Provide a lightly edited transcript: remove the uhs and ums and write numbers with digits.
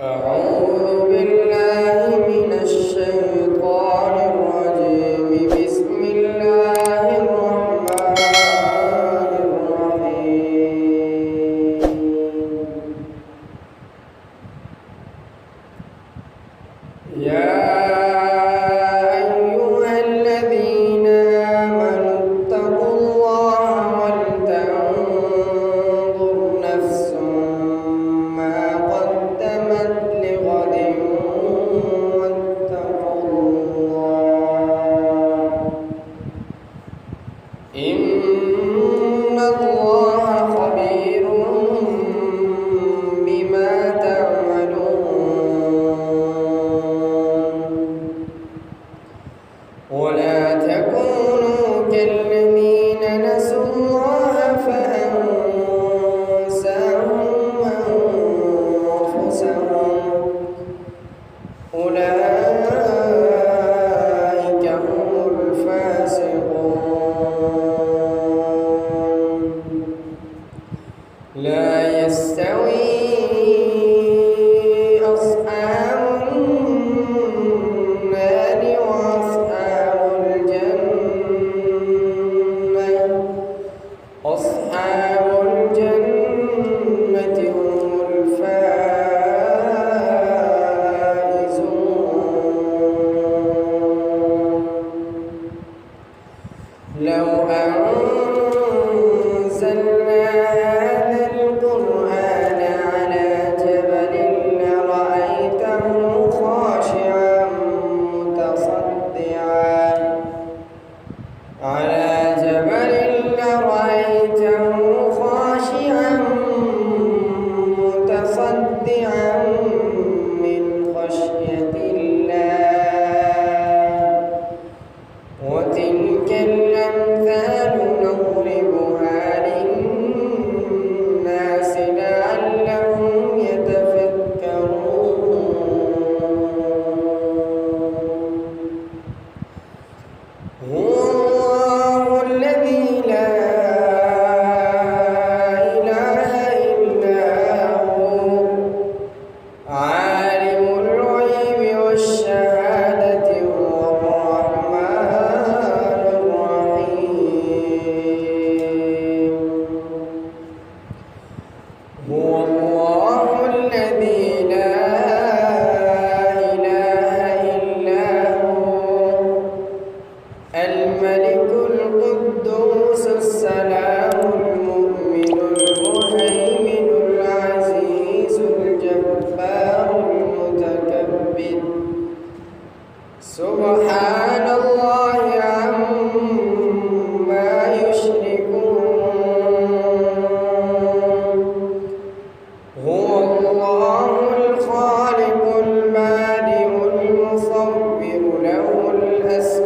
أعوذ بالله من الشيطان الرجيم. بسم الله الرحمن الرحيم. يا أيها الذين آمنوا اتقوا الله ولتنظر نفس ما قدمت لغد واتقوا الله إن الله خبير بما تعملون. ولا تكونوا كالذين نسوا الله فأنساهم أنفسهم أولئك هم الفاسقون. لا يستوي أصحاب النار وأصحاب الجنة. أصحاب الجنة هم الفائزون. لو أنزلنا هذا القرآن على جبل لرأيته خاشعا متصدعا من خشية الله. وتلك الأمثال نضربها للناس لعلهم يتفكرون. هو الله الذي لا إله إلا هو عالم الغيب والشهادة هو الرحمن الرحيم. هو الله الذي لا إله إلا هو الملك القدوس السلام المؤمن المهيمن العزيز الجبار المتكبر. سبحان الله عما يشركون. هو الله الخالق البارئ المصور له الأسماء